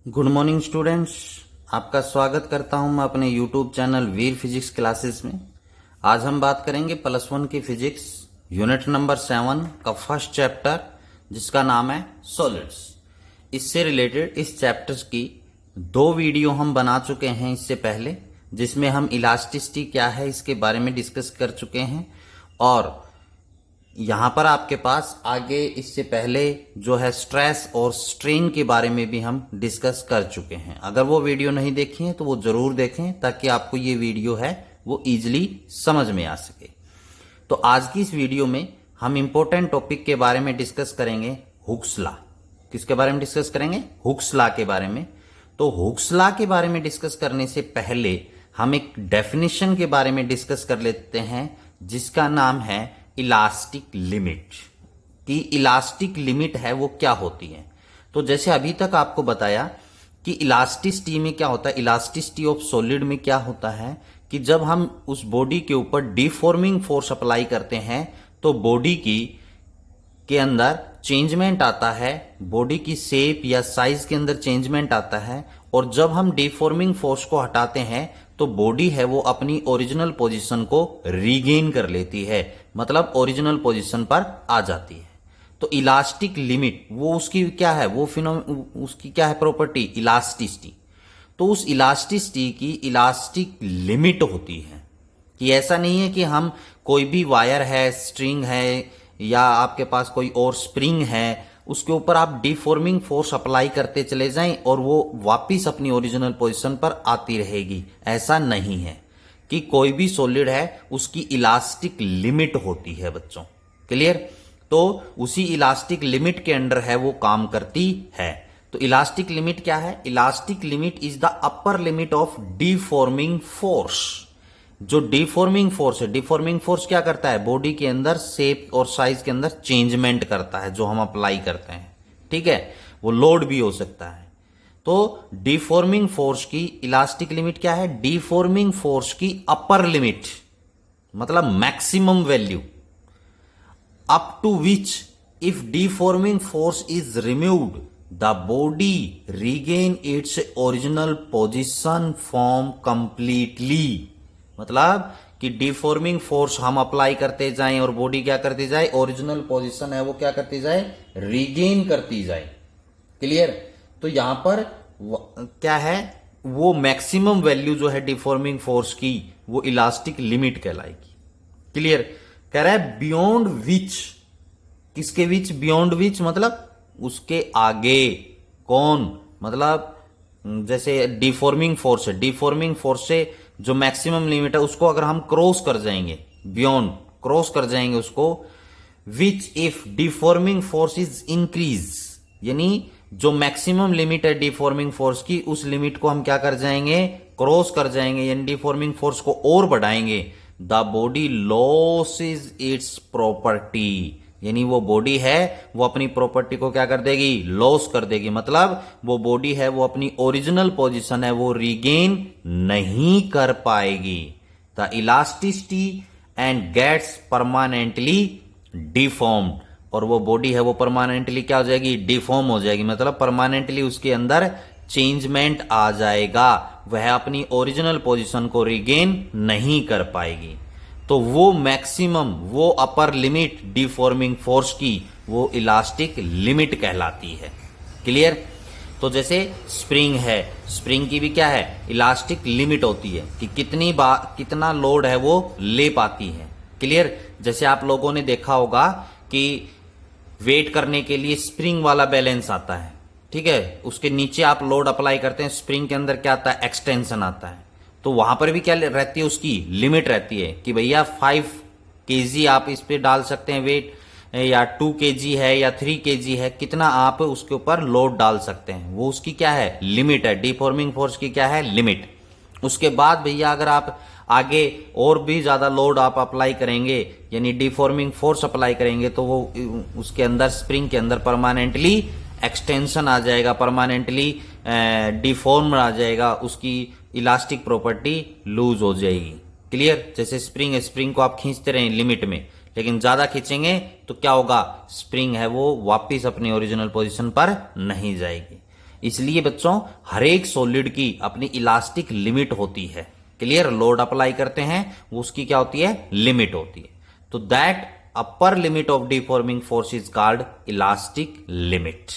Good morning students. आपका स्वागत करता हूं मैं अपने यूट्यूब चैनल वीर फिजिक्स क्लासेस में। आज हम बात करेंगे +1 की फिजिक्स यूनिट नंबर 7 का फर्स्ट चैप्टर, जिसका नाम है सॉलिड्स। इससे रिलेटेड इस चैप्टर की 2 वीडियो हम बना चुके हैं इससे पहले, जिसमें हम इलास्टिसिटी क्या है इसके बारे में डिस्कस कर चुके हैं, और यहां पर आपके पास आगे इससे पहले जो है स्ट्रेस और स्ट्रेन के बारे में भी हम डिस्कस कर चुके हैं। अगर वो वीडियो नहीं देखी है तो वो जरूर देखें, ताकि आपको ये वीडियो है वो इजीली समझ में आ सके। तो आज की इस वीडियो में हम इंपॉर्टेंट टॉपिक के बारे में डिस्कस करेंगे, हुक्स लॉ। किसके बारे में डिस्कस करेंगे? हुक्स लॉ के बारे में। तो हुक्स लॉ के बारे में डिस्कस करने से पहले हम एक डेफिनेशन के बारे में डिस्कस कर लेते हैं, जिसका नाम है इलास्टिक लिमिट। कि इलास्टिक लिमिट है वो क्या होती है। तो जैसे अभी तक आपको बताया कि इलास्टिसिटी में क्या होता है, इलास्टिसिटी ऑफ सॉलिड में क्या होता है कि जब हम उस बॉडी के ऊपर डिफॉर्मिंग फोर्स अप्लाई करते हैं तो बॉडी की के अंदर चेंजमेंट आता है, बॉडी की शेप या साइज के अंदर चेंजमेंट आता है, और जब हम डिफॉर्मिंग फोर्स को हटाते हैं तो बॉडी है वो अपनी ओरिजिनल पोजीशन को रीगेन कर लेती है, मतलब ओरिजिनल पोजीशन पर आ जाती है। तो इलास्टिक लिमिट वो उसकी क्या है, वो उसकी क्या है प्रॉपर्टी, इलास्टिसिटी। तो उस इलास्टिसिटी की इलास्टिक लिमिट होती है कि ऐसा नहीं है कि हम कोई भी वायर है, स्ट्रिंग है, या आपके पास कोई और स्प्रिंग है, उसके ऊपर आप डिफॉर्मिंग फोर्स अप्लाई करते चले जाएं और वो वापिस अपनी ओरिजिनल पोजीशन पर आती रहेगी। ऐसा नहीं है कि कोई भी सॉलिड है उसकी इलास्टिक लिमिट होती है बच्चों। क्लियर? तो उसी इलास्टिक लिमिट के अंडर है वो काम करती है। तो इलास्टिक लिमिट क्या है? Elastic limit is the upper limit of deforming force. जो डिफॉर्मिंग फोर्स है, डिफॉर्मिंग फोर्स क्या करता है, बॉडी के अंदर शेप और साइज के अंदर चेंजमेंट करता है, जो हम अप्लाई करते हैं। ठीक है, वो लोड भी हो सकता है। तो डिफॉर्मिंग फोर्स की इलास्टिक लिमिट क्या है? डिफॉर्मिंग फोर्स की अपर लिमिट, मतलब maximum value, up to which if deforming force is removed the body regain its original position form completely. मतलब कि डिफॉर्मिंग फोर्स हम अप्लाई करते जाएं और बॉडी क्या करती जाए, ओरिजिनल पोजीशन है वो क्या करती जाए, रीगेन करती जाए। क्लियर? तो यहां पर क्या है, वो मैक्सिमम वैल्यू जो है डिफॉर्मिंग फोर्स की वो इलास्टिक लिमिट कहलाएगी। क्लियर? कह रहा है बियॉन्ड विच, किसके विच, बियॉन्ड विच मतलब उसके आगे। कौन? मतलब जैसे डिफॉर्मिंग फोर्स है, डिफॉर्मिंग फोर्स से जो मैक्सिमम लिमिट है उसको अगर हम क्रॉस कर जाएंगे, बियॉन्ड क्रॉस कर जाएंगे उसको, विच if deforming force is increase, यानी जो मैक्सिमम लिमिट है डिफॉर्मिंग फोर्स की, उस लिमिट को हम क्या कर जाएंगे, क्रॉस कर जाएंगे, यानी डिफॉर्मिंग फोर्स को और बढ़ाएंगे। The body losses it's property, यानी वो बॉडी है वो अपनी प्रॉपर्टी को क्या कर देगी, लॉस कर देगी। मतलब वो बॉडी है वो अपनी ओरिजिनल पोजीशन है वो रीगेन नहीं कर पाएगी। The elasticity and gets permanently deformed, और वो बॉडी है वो परमानेंटली क्या हो जाएगी, डिफॉर्म हो जाएगी। मतलब परमानेंटली उसके अंदर चेंजमेंट आ जाएगा, वह अपनी ओरिजिनल पोजीशन को रीगेन नहीं कर पाएगी। तो वो मैक्सिमम, वो अपर लिमिट डिफॉर्मिंग फोर्स की वो इलास्टिक लिमिट कहलाती है। क्लियर? तो जैसे स्प्रिंग है, स्प्रिंग की भी क्या है, इलास्टिक लिमिट होती है कि कितनी बार कितना लोड है वो ले पाती है। क्लियर? जैसे आप लोगों ने देखा होगा कि वेट करने के लिए स्प्रिंग वाला बैलेंस आता है, ठीक है, उसके नीचे आप लोड अप्लाई करते हैं, स्प्रिंग के अंदर क्या आता है, एक्सटेंशन आता है। तो वहां पर भी क्या रहती है, उसकी लिमिट रहती है कि भैया 5 kg आप इस पे डाल सकते हैं वेट, या 2 kg है या 3 kg है, कितना आप उसके ऊपर लोड डाल सकते हैं, वो उसकी क्या है, लिमिट है। डिफॉर्मिंग फोर्स की क्या है, लिमिट। उसके बाद भैया अगर आप आगे और भी ज्यादा लोड आप अप्लाई करेंगे, यानी डिफॉर्मिंग फोर्स अप्लाई करेंगे, तो वो उसके अंदर स्प्रिंग के अंदर परमानेंटली एक्सटेंशन आ जाएगा, परमानेंटली डिफॉर्म आ जाएगा, उसकी इलास्टिक प्रॉपर्टी लूज हो जाएगी। क्लियर? जैसे स्प्रिंग है, स्प्रिंग को आप खींचते रहें लिमिट में, लेकिन ज्यादा खींचेंगे तो क्या होगा, स्प्रिंग है वो वापिस अपनी ओरिजिनल पोजीशन पर नहीं जाएगी। इसलिए बच्चों हर एक सॉलिड की अपनी इलास्टिक लिमिट होती है। क्लियर? लोड अप्लाई करते हैं वो उसकी क्या होती है? लिमिट होती है। तो that upper limit of deforming force is called elastic limit.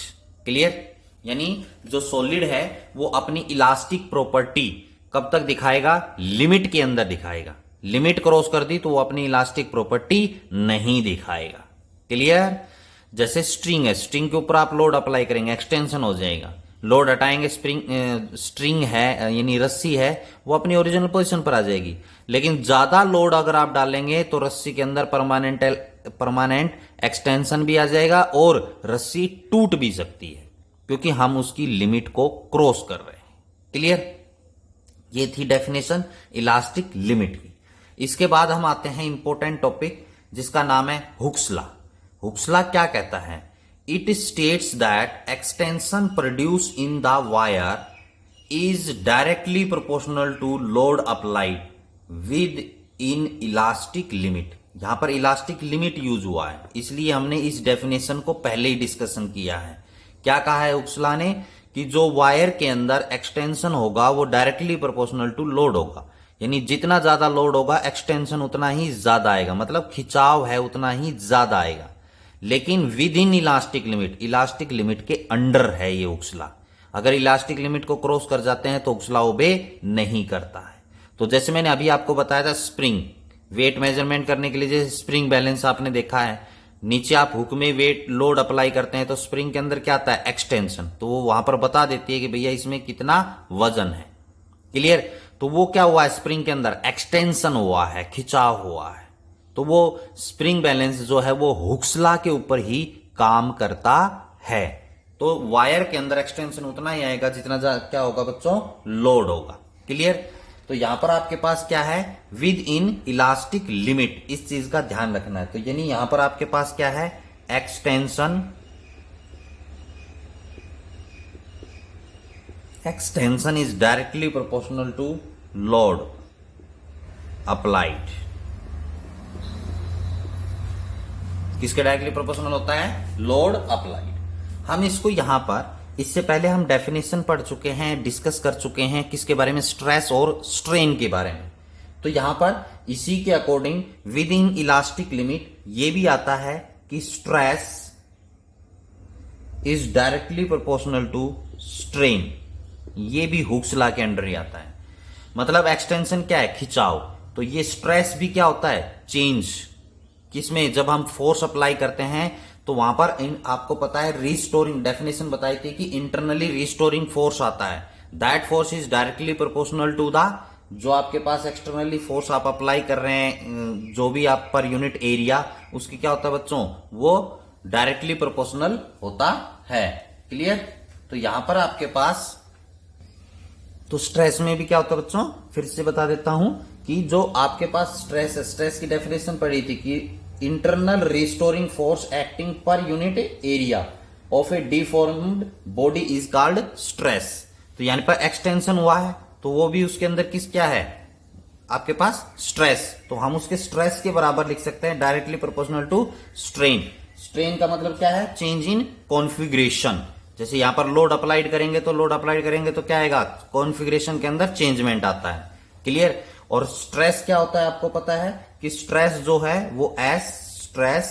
Clear? यानी जो सॉलिड है वो अपनी इलास्टिक प्रॉपर्टी कब तक दिखाएगा? लिमिट के अंदर दिखाएगा। लिमिट क्रॉस कर दी तो वो अपनी इलास्टिक प्रॉपर्टी नहीं दिखाएगा। क्लियर? जैसे स्ट्रिंग है, स्ट्रिंग के ऊपर आप लोड अप्लाई करेंगे, एक्सटेंशन हो जाएगा। लोड हटाएंगे, स्ट्रिंग है यानी रस्सी है, वो अपनी ओरिजिनल पोजीशन पर आ जाएगी। लेकिन ज्यादा लोड अगर आप डालेंगे तो रस्सी के अंदर परमानेंट एक्सटेंशन भी आ जाएगा और रस्सी टूट भी सकती है, क्योंकि हम उसकी लिमिट को क्रॉस कर रहे हैं। क्लियर? ये थी डेफिनेशन इलास्टिक लिमिट की। इसके बाद हम आते हैं इंपॉर्टेंट टॉपिक जिसका नाम है हुक्स लॉ। हुक्स लॉ क्या कहता है? It states that extension produce in the wire is directly proportional to load applied with in elastic limit. यहां पर इलास्टिक लिमिट यूज हुआ है, इसलिए हमने इस डेफिनेशन को पहले ही डिस्कशन किया है। क्या कहा है हुक्स लॉ ने? कि जो वायर के अंदर एक्सटेंशन होगा वो डायरेक्टली प्रोपोर्शनल टू लोड होगा, यानी जितना ज्यादा लोड होगा एक्सटेंशन उतना ही ज्यादा आएगा, मतलब खिंचाव है उतना ही ज्यादा आएगा। लेकिन with in elastic limit, elastic limit के अंडर है ये हुक्स लॉ। अगर इलास्टिक लिमिट को क्रॉस कर जाते हैं तो हुक्स लॉ ओबे नहीं करता है। तो जैसे मैंने अभी आपको बताया था, स्प्रिंग वेट मेजरमेंट करने के लिए जैसे स्प्रिंग बैलेंस आपने देखा है, नीचे आप हुक में वेट लोड अप्लाई करते हैं तो स्प्रिंग के अंदर क्या आता है? एक्सटेंशन। तो वो वहां पर बता देती है कि भैया इसमें कितना वजन है। क्लियर? तो वो क्या हुआ है? स्प्रिंग के अंदर एक्सटेंशन हुआ है, खिंचाव हुआ है। तो वो स्प्रिंग बैलेंस जो है वो हुक्स लॉ के ऊपर ही काम करता है। तो वायर के अंदर एक्सटेंशन उतना ही आएगा जितना क्या होगा बच्चों? लोड होगा। क्लियर? तो यहां पर आपके पास क्या है? विद इन इलास्टिक लिमिट, इस चीज का ध्यान रखना है। तो यानी यहां पर आपके पास क्या है? Extension is directly proportional to load applied. किसके डायरेक्टली प्रोपोर्शनल होता है? Load applied. हम इसको यहां पर, इससे पहले हम डेफिनेशन पढ़ चुके हैं, डिस्कस कर चुके हैं किसके बारे में? स्ट्रेस और स्ट्रेन के बारे में। तो यहां पर इसी के according with in elastic limit ये भी आता है कि stress is directly proportional to strain. ये भी हुक्स लॉ के अंडर ही आता है। मतलब एक्सटेंशन क्या है? खिंचाव। तो ये स्ट्रेस भी क्या होता है? चेंज। किसमें? जब हम फोर्स अप्लाई करते हैं तो वहां पर आपको पता है रिस्टोरिंग, डेफिनेशन बताई थी कि इंटरनली रिस्टोरिंग फोर्स आता है। That force is directly proportional to the, जो आपके पास एक्सटर्नली फोर्स आप अप्लाई कर रहे हैं जो भी आप पर यूनिट एरिया, उसकी क्या होता है बच्चों? वो डायरेक्टली प्रोपोर्शनल होता है। क्लियर? तो यहां पर आपके पास, तो स्ट्रेस में भी क्या होता है बच्चों? फिर से बता देता हूं कि जो आपके पास स्ट्रेस है, स्ट्रेस की डेफिनेशन पढ़ी थी कि internal restoring force acting per unit area of A deformed body is called stress. तो यहां पर एक्सटेंशन हुआ है तो वो भी उसके अंदर किस क्या है? आपके पास स्ट्रेस। तो हम उसके स्ट्रेस के बराबर लिख सकते हैं directly proportional to strain. Strain का मतलब क्या है? Change in configuration. जैसे यहां पर लोड अप्लाइड करेंगे तो क्या आएगा? कॉन्फ़िगरेशन के अंदर चेंजमेंट आता है। क्लियर? और स्ट्रेस क्या होता है आपको पता है कि स्ट्रेस जो है वो स्ट्रेस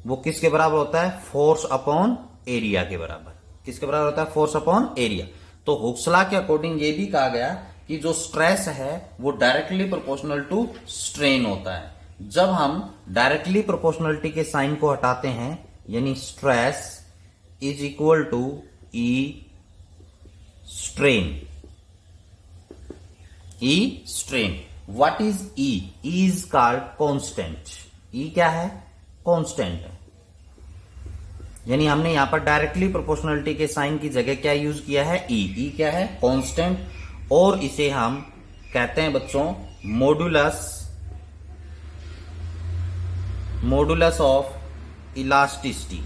वो किसके बराबर होता है? फोर्स अपॉन एरिया के बराबर। किसके बराबर होता है? Force upon area. तो हुक्स लॉ के अकॉर्डिंग ये भी कहा गया कि जो स्ट्रेस है वो डायरेक्टली प्रोपोर्शनल टू स्ट्रेन होता है। जब हम डायरेक्टली प्रोपोर्शनलिटी के साइन को हटाते हैं, यानी stress is equal to E strain. E strain. What is E? E is called constant. E क्या है? कांस्टेंट है। यानी हमने यहां पर डायरेक्टली प्रोपोर्शनलिटी के साइन की जगह क्या यूज किया है? ई। ई क्या है? कांस्टेंट। और इसे हम कहते हैं बच्चों modulus of elasticity.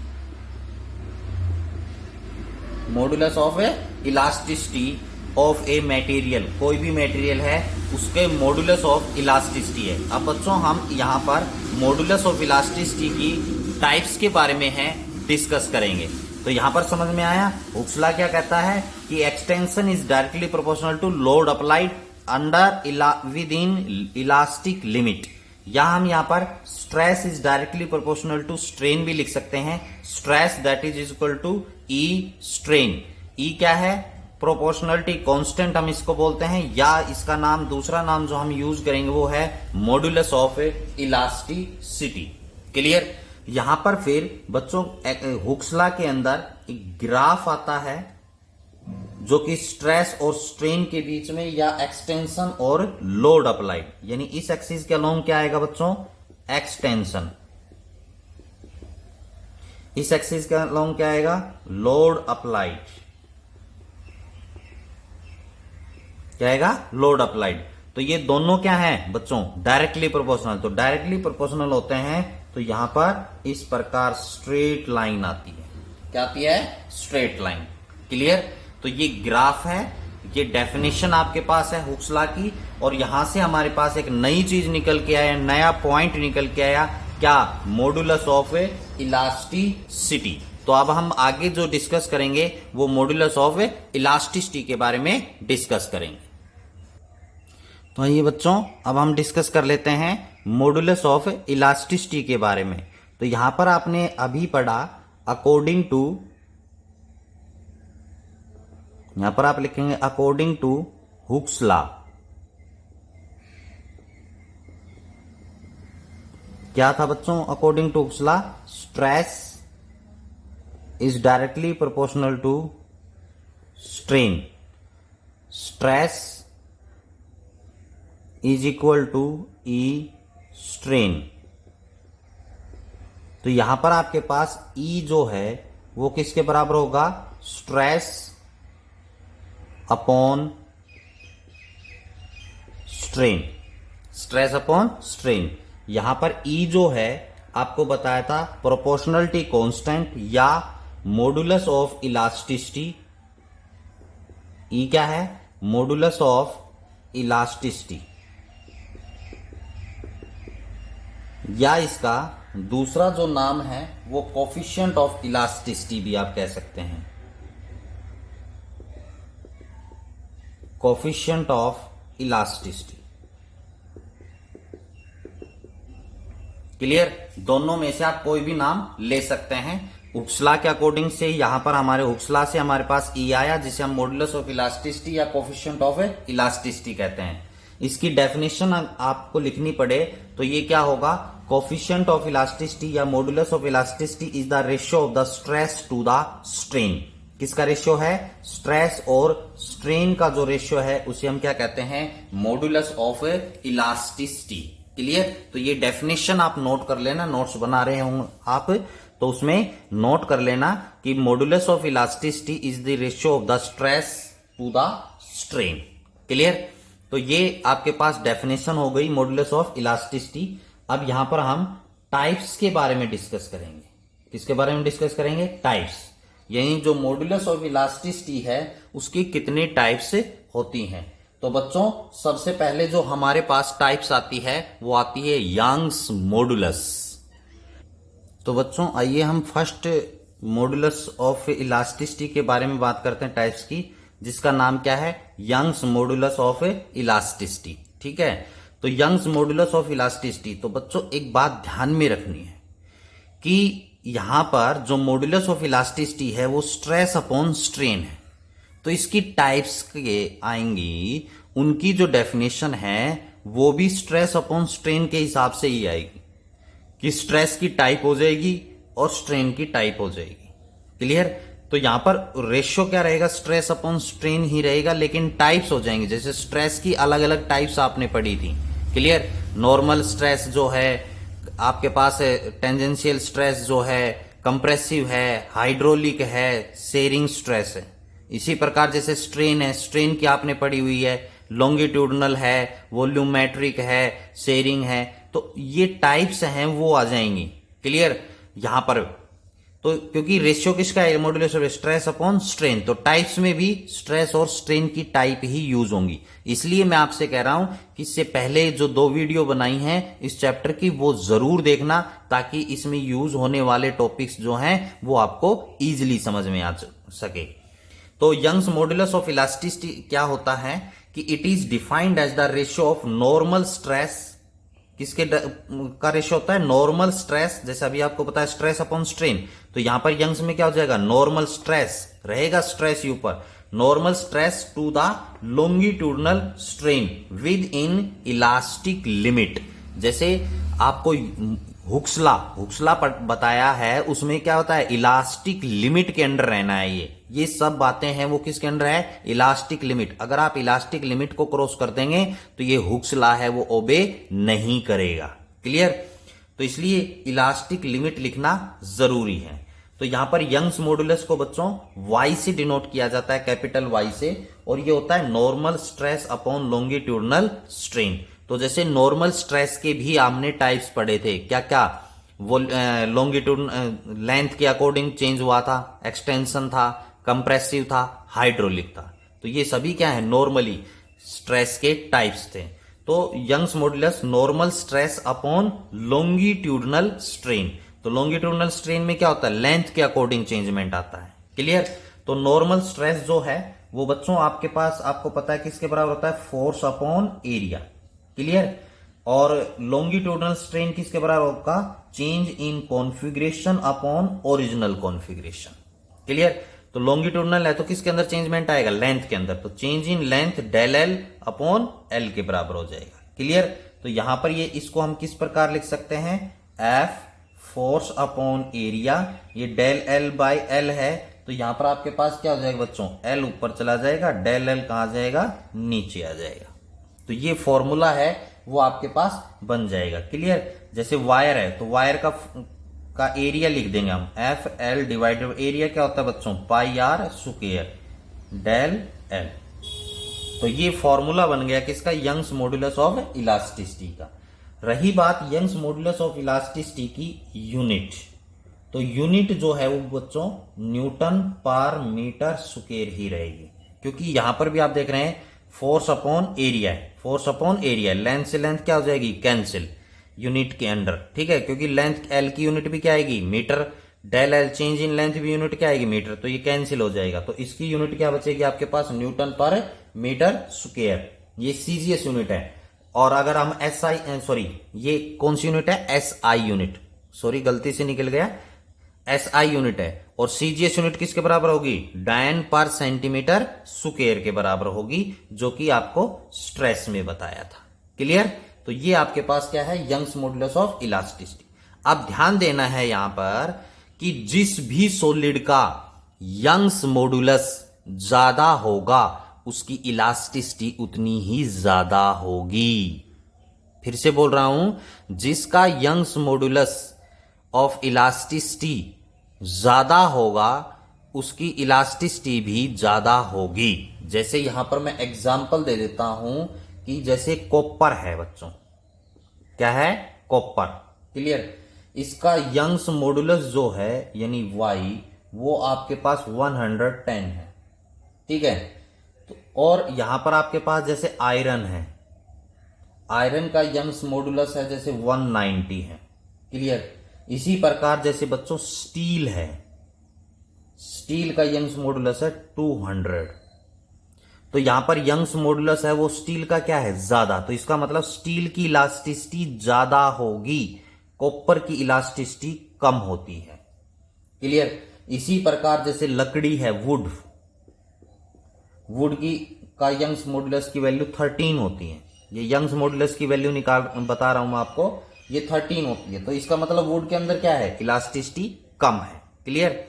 Modulus of elasticity of a material. कोई भी मटेरियल है उसके मॉडुलस ऑफ इलास्टिसिटी है। अब बच्चों हम यहां पर मॉडुलस ऑफ इलास्टिसिटी की टाइप्स के बारे में है डिस्कस करेंगे। तो यहां पर समझ में आया हुक्स लॉ क्या कहता है कि extension is directly proportional to load applied under with in elastic limit, या हम यहां पर stress is directly proportional to strain भी लिख सकते हैं। Stress that is equal to E strain. E क्या है? प्रोपोर्शनलिटी कांस्टेंट हम इसको बोलते हैं, या इसका नाम दूसरा नाम जो हम यूज करेंगे वो है मॉड्यूलस ऑफ इलास्टिसिटी। क्लियर? यहां पर फिर बच्चों हुक्स लॉ के अंदर एक ग्राफ आता है जो कि स्ट्रेस और स्ट्रेन के बीच में, या एक्सटेंशन और लोड अप्लाइड, यानी इस एक्सिस के अलोंग क्या आएगा बच्चों? एक्सटेंशन। इस एक्सिस के अलोंग क्या आएगा? Load applied. क्या आएगा? Load applied. तो ये दोनों क्या है बच्चों? Directly proportional. तो डायरेक्टली प्रोपोर्शनल होते हैं तो यहां पर इस प्रकार स्ट्रेट लाइन आती है। क्या आती है? Straight line. क्लियर? तो ये ग्राफ है, ये डेफिनेशन आपके पास है हुक्स लॉ की, और यहां से हमारे पास एक नई चीज निकल के आया, नया पॉइंट निकल के आया। क्या? Modulus of elasticity. तो अब हम आगे जो डिस्कस करेंगे वो मॉड्यूलस ऑफ इलास्टिसिटी के बारे में डिस्कस करेंगे। तो आइए बच्चों अब हम डिस्कस कर लेते हैं मॉड्यूलस ऑफ इलास्टिसिटी के बारे में। तो यहां पर आपने अभी पढ़ा अकॉर्डिंग टू, यहां पर आप लिखेंगे अकॉर्डिंग टू हुक्स लॉ। क्या था बच्चों according to Hooke's law? Stress is directly proportional to strain. Stress is equal to E strain. तो यहां पर आपके पास ई जो है वो किसके बराबर होगा? Stress upon strain. Stress upon strain. यहां पर ई जो है आपको बताया था प्रोपोर्शनलिटी कांस्टेंट या मॉड्यूलस ऑफ इलास्टिसिटी। ई क्या है? मॉड्यूलस ऑफ इलास्टिसिटी, या इसका दूसरा जो नाम है वो कोफिशिएंट ऑफ इलास्टिसिटी भी आप कह सकते हैं। Coefficient of elasticity. क्लियर? दोनों में से आप कोई भी नाम ले सकते हैं। हुक्स लॉ के अकॉर्डिंग से यहां पर हमारे हुक्स लॉ से हमारे पास ई आया, जिसे हम मॉड्यूलस ऑफ इलास्टिसिटी या कोफिशिएंट ऑफ इलास्टिसिटी कहते हैं। इसकी डेफिनेशन आपको लिखनी पड़े तो ये क्या होगा? कोफिशिएंट ऑफ इलास्टिसिटी या modulus of elasticity is the ratio of the stress to the strain. किसका रेशियो है? स्ट्रेस और स्ट्रेन का जो रेशियो है उसे हम क्या कहते हैं? Modulus of elasticity. क्लियर? तो ये डेफिनेशन आप नोट कर लेना, नोट्स बना रहे होंगे आप तो उसमें नोट कर लेना कि modulus of elasticity is the ratio of the stress to the strain. Clear? तो ये आपके पास डेफिनेशन हो गई मॉड्यूलस ऑफ इलास्टिसिटी। अब यहां पर हम टाइप्स के बारे में डिस्कस करेंगे। किसके बारे में डिस्कस करेंगे? टाइप्स। यानी जो मॉड्यूलस ऑफ इलास्टिसिटी है उसकी कितनी टाइप्स होती हैं। तो बच्चों सबसे पहले जो हमारे पास टाइप्स आती है वो आती है यंग्स मॉड्यूलस। तो बच्चों आइए हम फर्स्ट मॉड्यूलस ऑफ इलास्टिसिटी के बारे में बात करते हैं टाइप्स की, जिसका नाम क्या है? Young's modulus of elasticity. ठीक है? तो यंग्स मॉड्यूलस ऑफ इलास्टिसिटी। तो बच्चों एक बात ध्यान में रखनी है कि यहां पर जो मॉड्यूलस ऑफ इलास्टिसिटी है वो स्ट्रेस अपॉन स्ट्रेन है। तो इसकी टाइप्स के आएंगी, उनकी जो डेफिनेशन है वो भी स्ट्रेस अपॉन स्ट्रेन के हिसाब से ही आएगी कि स्ट्रेस की टाइप हो जाएगी और स्ट्रेन की टाइप हो जाएगी। क्लियर? तो यहां पर रेशियो क्या रहेगा? स्ट्रेस अपॉन स्ट्रेन ही रहेगा, लेकिन टाइप्स हो जाएंगे। जैसे स्ट्रेस की अलग अलग टाइप्स आपने पढ़ी थी। क्लियर? नॉर्मल स्ट्रेस जो है आपके पास, टेंजेंशियल स्ट्रेस जो है, कंप्रेसिव है, हाइड्रोलिक है, शेयरिंग स्ट्रेस है। इसी प्रकार जैसे स्ट्रेन है, स्ट्रेन की आपने पढ़ी हुई है, लॉन्गिट्यूडनल है, वॉल्यूमेट्रिक है, शेयरिंग है। तो ये टाइप्स हैं वो आ जाएंगी। क्लियर? यहां पर तो क्योंकि रेशियो किसका है, modulus of stress upon strain, तो टाइप्स में भी स्ट्रेस और स्ट्रेन की टाइप ही यूज होंगी। इसलिए मैं आपसे कह रहा हूं कि इससे पहले जो 2 वीडियो बनाई हैं इस चैप्टर की वो जरूर देखना, ताकि इसमें यूज होने वाले टॉपिक्स जो हैं वो आपको इजीली समझ में आ सके। तो यंग्स मॉड्यूलस ऑफ इलास्टिसिटी क्या होता है कि it is defined as the ratio of normal stress, किसके का रेशियो होता है, नॉर्मल स्ट्रेस, जैसे अभी आपको पता है स्ट्रेस अपॉन स्ट्रेन, तो यहां पर यंग्स में क्या हो जाएगा, नॉर्मल स्ट्रेस रहेगा, स्ट्रेस ऊपर, normal stress to the longitudinal strain with in elastic limit. जैसे आपको हुक्सला बताया है, उसमें क्या होता है, इलास्टिक लिमिट के अंडर रहना है। ये सब बातें हैं वो किसके अंडर है, इलास्टिक लिमिट। अगर आप इलास्टिक लिमिट को क्रॉस कर देंगे तो ये हुक्सला है वो ओबे नहीं करेगा। क्लियर? तो इसलिए इलास्टिक लिमिट लिखना जरूरी है। तो यहां पर यंग्स मॉड्यूलस को बच्चों वाई से डिनोट किया जाता है, कैपिटल वाई से, और ये होता है normal stress upon longitudinal strain. तो जैसे नॉर्मल स्ट्रेस के भी हमने टाइप्स पढ़े थे, क्या क्या, वो लॉन्गिट्यूड लेंथ के अकॉर्डिंग चेंज हुआ था, एक्सटेंशन था, कंप्रेसिव था, हाइड्रोलिक था। तो ये सभी क्या है, नॉर्मली स्ट्रेस के टाइप्स थे। तो Young's modulus normal stress upon longitudinal strain. तो लॉन्गिट्यूडनल स्ट्रेन में क्या होता है, लेंथ के अकॉर्डिंग चेंजमेंट आता है। क्लियर? तो नॉर्मल स्ट्रेस जो है वो बच्चों आपके पास, आपको पता है किसके बराबर होता है, फोर्स अपॉन एरिया। क्लियर? और लॉन्गिट्यूडनल स्ट्रेन किसके बराबर होगा, change in configuration upon original configuration. Clear? तो लॉन्गिट्यूडनल है तो किसके अंदर चेंजमेंट आएगा, लेंथ के अंदर, तो change in length del L upon L के बराबर हो जाएगा। क्लियर? तो यहां पर ये इसको हम किस प्रकार लिख सकते हैं, एफ फोर्स अपॉन एरिया, ये डेल एल बाई एल है, तो यहां पर आपके पास क्या हो जाएगा बच्चों, एल ऊपर चला जाएगा, डेल एल कहां जाएगा, नीचे आ जाएगा। तो ये फॉर्मूला है वो आपके पास बन जाएगा। क्लियर? जैसे वायर है तो वायर का एरिया लिख देंगे हम, एफ एल डिवाइडेड, एरिया क्या होता है बच्चों, पाई आर स्क्वायर डेल एल। तो ये फॉर्मूला बन गया किसका, यंग्स मॉड्यूलस ऑफ इलास्टिसिटी का। रही बात यंग्स मॉड्यूलस ऑफ इलास्टिसिटी की यूनिट, तो यूनिट जो है वो बच्चों न्यूटन पर मीटर स्क्वायर ही रहेगी, क्योंकि यहां पर भी आप देख रहे हैं फोर्स अपॉन एरिया है, फोर्स अपॉन एरिया, लेंथ से लेंथ क्या हो जाएगी, कैंसिल यूनिट के अंडर। ठीक है? क्योंकि लेंथ एल की यूनिट भी क्या आएगी, metre, del L change in length भी यूनिट क्या आएगी, मीटर, तो ये कैंसिल हो जाएगा। तो इसकी यूनिट क्या बचेगी आपके पास, न्यूटन पर मीटर स्क्वायर, ये सीजीएस यूनिट है। और अगर हम एस आई, सॉरी ये कौन सी यूनिट है, एस आई यूनिट, सॉरी गलती से निकल गया, एस आई यूनिट है। और सीजीएस यूनिट किसके बराबर होगी, डायन पर सेंटीमीटर स्क्वायर के बराबर होगी, जो कि आपको स्ट्रेस में बताया था। क्लियर? तो ये आपके पास क्या है, यंग्स मॉड्यूलस ऑफ इलास्टिसिटी। अब ध्यान देना है यहां पर कि जिस भी सॉलिड का यंग्स मॉड्यूलस ज्यादा होगा उसकी इलास्टिसिटी उतनी ही ज्यादा होगी। फिर से बोल रहा हूं, जिसका यंग्स मॉड्यूलस ऑफ इलास्टिसिटी ज्यादा होगा उसकी इलास्टिसिटी भी ज्यादा होगी। जैसे यहां पर मैं एग्जांपल दे देता हूं कि जैसे कॉपर है बच्चों, क्या है, कॉपर। क्लियर? इसका यंग्स मॉड्यूलस जो है यानी वाई, वो आपके पास 110 है। ठीक है? तो और यहां पर आपके पास जैसे आयरन है, आयरन का यंग्स मॉड्यूलस है जैसे 190 है। क्लियर? इसी प्रकार जैसे बच्चों स्टील है, स्टील का यंग्स मॉड्यूलस है 200। तो यहां पर यंग्स मॉड्यूलस है वो स्टील का क्या है, ज्यादा, तो इसका मतलब स्टील की इलास्टिसिटी ज्यादा होगी, कॉपर की इलास्टिसिटी कम होती है। क्लियर? इसी प्रकार जैसे लकड़ी है, वुड, वुड की का यंग्स मॉड्यूलस की वैल्यू 13 होती है। ये यंग्स मॉड्यूलस की वैल्यू बता रहा हूं मैं आपको, ये 13 होती है, तो इसका मतलब वुड के अंदर क्या है, इलास्टिसिटी कम है। क्लियर?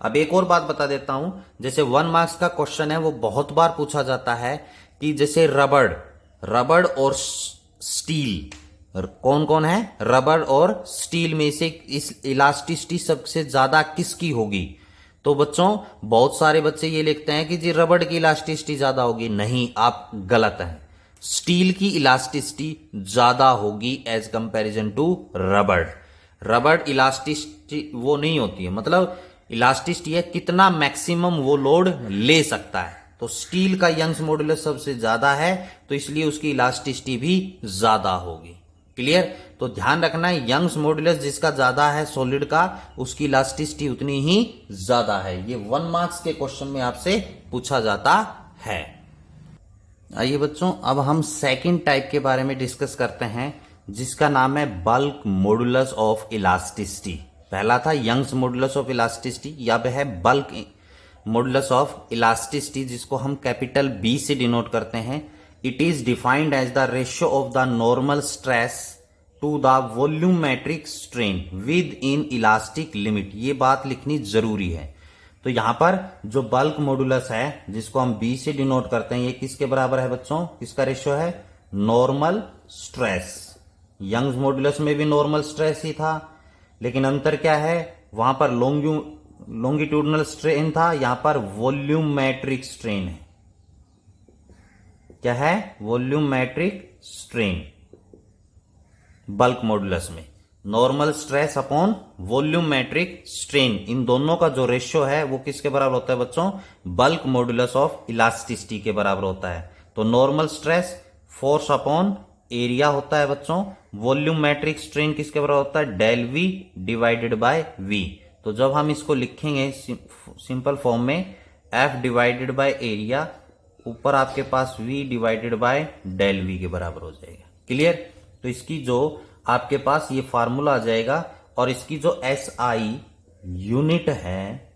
अब एक और बात बता देता हूं, जैसे 1 मार्क्स का क्वेश्चन है वो बहुत बार पूछा जाता है कि जैसे रबड़ और स्टील, कौन कौन है, रबड़ और स्टील में से इस इलास्टिसिटी सबसे ज्यादा किसकी होगी। तो बच्चों बहुत सारे बच्चे ये लिखते हैं कि जी रबड़ की इलास्टिसिटी ज्यादा होगी। नहीं, आप गलत हैं, स्टील की इलास्टिसिटी ज्यादा होगी एज कंपैरिजन टू रबड़। रबर इलास्टिसिटी वो नहीं होती है, मतलब इलास्टिसिटी है कितना मैक्सिमम वो लोड ले सकता है। तो स्टील का यंग्स मॉडुलस सबसे ज्यादा है, तो इसलिए उसकी इलास्टिसिटी भी ज्यादा होगी। क्लियर? तो ध्यान रखना है, यंग्स मॉडुलस जिसका ज्यादा है सॉलिड का, उसकी इलास्टिसिटी उतनी ही ज्यादा है। ये 1 मार्क्स के क्वेश्चन में आपसे पूछा जाता है। आइए बच्चों, अब हम सेकंड टाइप के बारे में डिस्कस करते हैं, जिसका नाम है बल्क मॉडुलस ऑफ इलास्टिसिटी। पहला था यंग्स मॉडुलस ऑफ इलास्टिसिटी, अब है बल्क मॉडुलस ऑफ इलास्टिसिटी, जिसको हम कैपिटल बी से डिनोट करते हैं। It is defined as the ratio of the normal stress to the volumetric strain with in elastic limit. ये बात लिखनी जरूरी है। तो यहां पर जो बल्क मॉडुलस है, जिसको हम बी से डिनोट करते हैं, ये किसके बराबर है बच्चों? किसका रेशियो है? Normal stress. यंग्स मॉडुलस में भी नॉर्मल स्ट्रेस ही था, लेकिन अंतर क्या है? वहां पर लॉन्गिट्यूडनल स्ट्रेन था, यहां पर वॉल्यूमेट्रिक स्ट्रेन है। क्या है? Volumetric strain. बल्क मॉडुलस में normal stress upon volumetric strain, इन दोनों का जो रेशियो है वो किसके बराबर होता है बच्चों? बल्क मॉडुलस ऑफ इलास्टिसिटी के बराबर होता है। तो normal stress force upon area होता है बच्चों। वॉल्यूमेट्रिक स्ट्रेन किसके बराबर होता है? Del V divided by V. तो जब हम इसको लिखेंगे सिंपल फॉर्म में, एफ डिवाइडेड बाय एरिया, ऊपर आपके पास v divided by del V के बराबर हो जाएगा। क्लियर? तो इसकी जो आपके पास ये फार्मूला आ जाएगा, और इसकी जो SI यूनिट है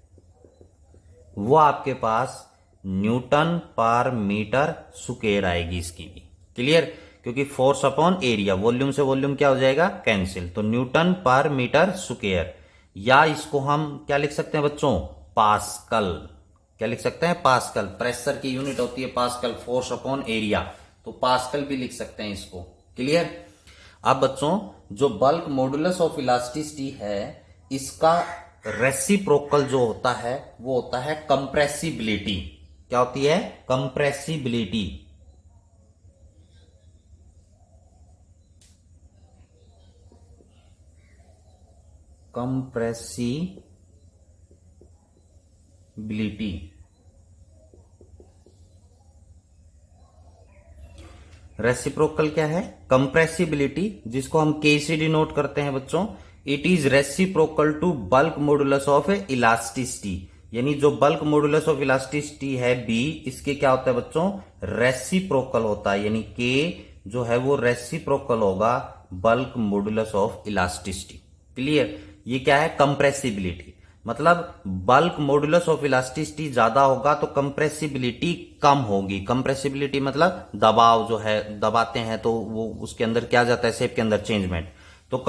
वो आपके पास न्यूटन पर मीटर स्क्वायर आएगी इसकी भी। क्लियर? क्योंकि फोर्स अपॉन एरिया, वॉल्यूम से वॉल्यूम क्या हो जाएगा? कैंसिल। तो न्यूटन पर मीटर स्क्वायर, या इसको हम क्या लिख सकते हैं बच्चों? पास्कल। क्या लिख सकते हैं? पास्कल। प्रेशर की यूनिट होती है पास्कल, फोर्स अपॉन एरिया, तो पास्कल भी लिख सकते हैं इसको। क्लियर? अब बच्चों, जो बल्क मॉडुलस ऑफ इलास्टिसिटी है, इसका रेसिप्रोकल जो होता है वो होता है कंप्रेसिबिलिटी। क्या होती है? कंप्रेसिबिलिटी। कंप्रेसिबिलिटी। रेसिप्रोकल क्या है? कंप्रेसिबिलिटी, जिसको हम के से डिनोट करते हैं बच्चों। It is reciprocal to bulk modulus of elasticity, यानी जो बल्क मॉडुलस ऑफ इलास्टिसिटी है बी, इसके क्या होता है बच्चों? रेसिप्रोकल होता है, यानी के जो है वो रेसिप्रोकल होगा bulk modulus of elasticity. Clear? ये क्या है? कंप्रेसिबिलिटी। मतलब बल्क मॉडुलस ऑफ इलास्टिसिटी ज्यादा होगा तो कंप्रेसिबिलिटी कम होगी। कंप्रेसिबिलिटी मतलब दबाव जो है, दबाते हैं तो वो उसके अंदर क्या जाता है? शेप के अंदर चेंजमेंट। तो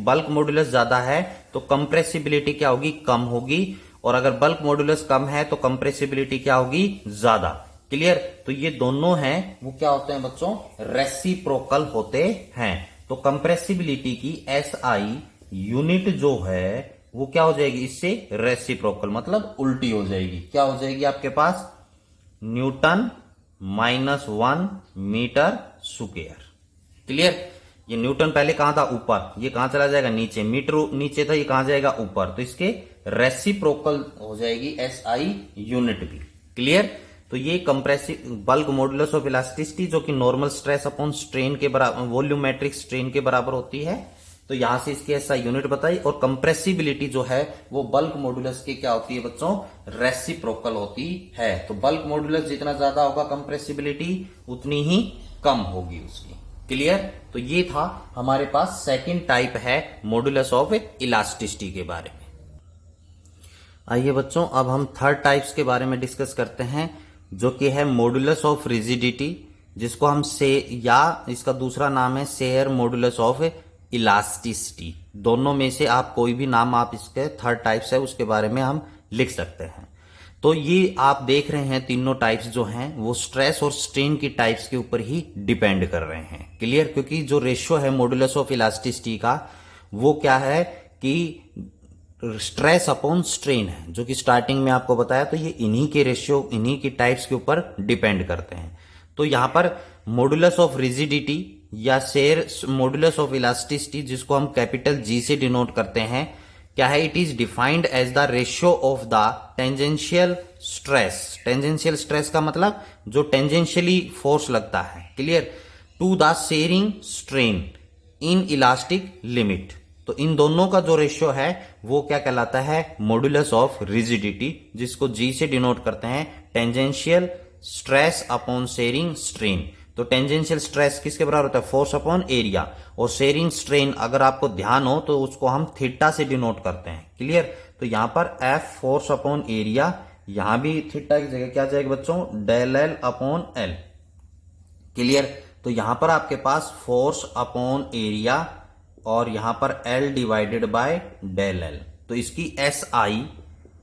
बल्क मॉडुलस ज्यादा है तो कंप्रेसिबिलिटी क्या होगी? कम होगी। और अगर बल्क मॉडुलस कम है तो कंप्रेसिबिलिटी क्या होगी? ज्यादा। क्लियर? तो ये दोनों हैं वो क्या होते हैं बच्चों? रेसिप्रोकल होते हैं। तो कंप्रेसिबिलिटी की SI यूनिट जो है वो क्या हो जाएगी? इससे रेसिप्रोकल, मतलब उल्टी हो जाएगी। क्या हो जाएगी आपके पास? Newton -1 metre square. क्लियर? ये न्यूटन पहले कहां था? ऊपर। ये कहां चला जाएगा? नीचे। मीटर नीचे था, ये कहां जाएगा? ऊपर। तो इसके रेसिप्रोकल हो जाएगी SI यूनिट भी। क्लियर? तो ये compressive bulk modulus of elasticity, जो कि नॉर्मल स्ट्रेस अपॉन स्ट्रेन के बराबर, वॉल्यूमेट्रिक स्ट्रेन के बराबर होती है। तो यहां से इसकी SI यूनिट बताई। और कंप्रेसिबिलिटी जो है वो बल्क मॉडुलस की क्या होती है बच्चों? रेसिप्रोकल होती है। तो बल्क मॉडुलस जितना ज्यादा होगा कंप्रेसिबिलिटी उतनी ही कम होगी उसकी। क्लियर? तो ये था हमारे पास सेकंड टाइप है मॉडुलस ऑफ इलास्टिसिटी के बारे में। आइए बच्चों, अब हम थर्ड टाइप्स के बारे में डिस्कस करते हैं, जो कि है मॉडुलस ऑफ रिजिडिटी, जिसको हम या इसका दूसरा नाम है शेयर मॉडुलस ऑफ इलास्टिसिटी। दोनों में से आप कोई भी नाम आप इसके थर्ड टाइप्स है उसके बारे में हम लिख सकते हैं। तो ये आप देख रहे हैं तीनों टाइप्स जो हैं वो स्ट्रेस और स्ट्रेन की टाइप्स के ऊपर ही डिपेंड कर रहे हैं। क्लियर? क्योंकि जो रेशियो है मॉडुलस ऑफ इलास्टिसिटी का वो क्या है कि स्ट्रेस अपॉन स्ट्रेन है, जो कि स्टार्टिंग में आपको बताया। तो ये इन्हीं के रेशियो, इन्हीं की टाइप्स के ऊपर डिपेंड करते हैं। तो यहां पर मॉडुलस ऑफ रिजिडिटी या शेयर मॉडुलस ऑफ इलास्टिसिटी, जिसको हम कैपिटल जी से डिनोट करते हैं, क्या है? It is defined as the ratio of the tangential stress. Tangential stress का मतलब जो टेंजेंशियली फोर्स लगता है, clear, to the shearing strain in elastic limit. तो इन दोनों का जो रेशियो है वो क्या कहलाता है? मॉडुलस ऑफ रिजिडिटी, जिसको जी से डिनोट करते हैं tangential stress upon sharing strain. तो टेंजेंशियल स्ट्रेस किसके बराबर होता है? Force upon area. और शेयरिंग स्ट्रेन अगर आपको ध्यान हो तो उसको हम थीटा से डिनोट करते हैं, क्लियर। तो यहां पर एफ फोर्स अपॉन एरिया, यहां भी थीटा की जगह क्या जाएगा बच्चों? Del L upon L, clear. तो यहां पर आपके पास फोर्स अपॉन एरिया और यहां पर L divided by del L. तो इसकी एस आई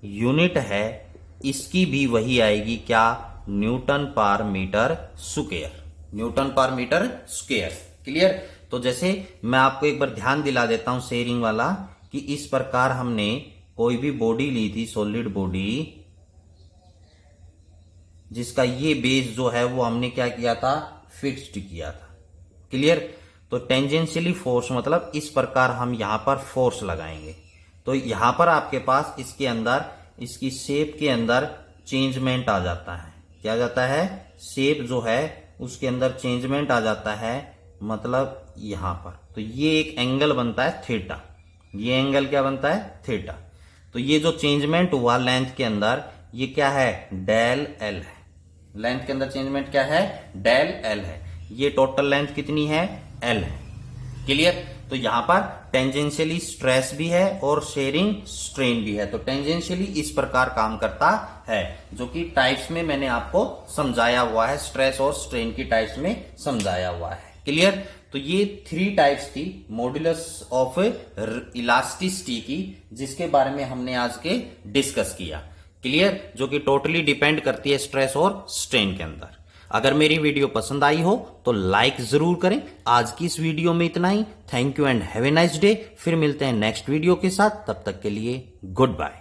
यूनिट है, इसकी भी वही आएगी, क्या? न्यूटन पर मीटर स्क्वायर, न्यूटन पर मीटर स्क्वायर, क्लियर। तो जैसे मैं आपको एक बार ध्यान दिला देता हूं शेयरिंग वाला, कि इस प्रकार हमने कोई भी बॉडी ली थी, सॉलिड बॉडी, जिसका ये बेस जो है वो हमने क्या किया था? फिक्स्ड किया था, क्लियर। तो टेंजेंशियली फोर्स मतलब इस प्रकार हम यहां पर फोर्स लगाएंगे, तो यहां पर आपके पास इसके अंदर, इसकी शेप के अंदर चेंजमेंट आ जाता है। क्या जाता है? शेप जो है उसके अंदर चेंजमेंट आ जाता है, मतलब यहां पर। तो ये एक एंगल बनता है थीटा, ये एंगल क्या बनता है? थीटा। तो ये जो चेंजमेंट हुआ लेंथ के अंदर, ये क्या है? डेल एल है। लेंथ के अंदर चेंजमेंट क्या है? डेल एल है। ये टोटल लेंथ कितनी है? एल है, क्लियर। तो यहां पर टेंजेंशियली स्ट्रेस भी है और शेयरिंग स्ट्रेन भी है। तो टेंजेंशियली इस प्रकार काम करता है, जो कि टाइप्स में मैंने आपको समझाया हुआ है, स्ट्रेस और स्ट्रेन की टाइप्स में समझाया हुआ है, क्लियर। तो ये 3 टाइप्स थी मॉडुलस ऑफ इलास्टिसिटी की, जिसके बारे में हमने आज के डिस्कस किया, क्लियर, जो कि टोटली डिपेंड करती है स्ट्रेस और स्ट्रेन के अंदर। अगर मेरी वीडियो पसंद आई हो तो लाइक जरूर करें। आज की इस वीडियो में इतना ही। Thank you and have a nice day. फिर मिलते हैं नेक्स्ट वीडियो के साथ, तब तक के लिए गुड बाय।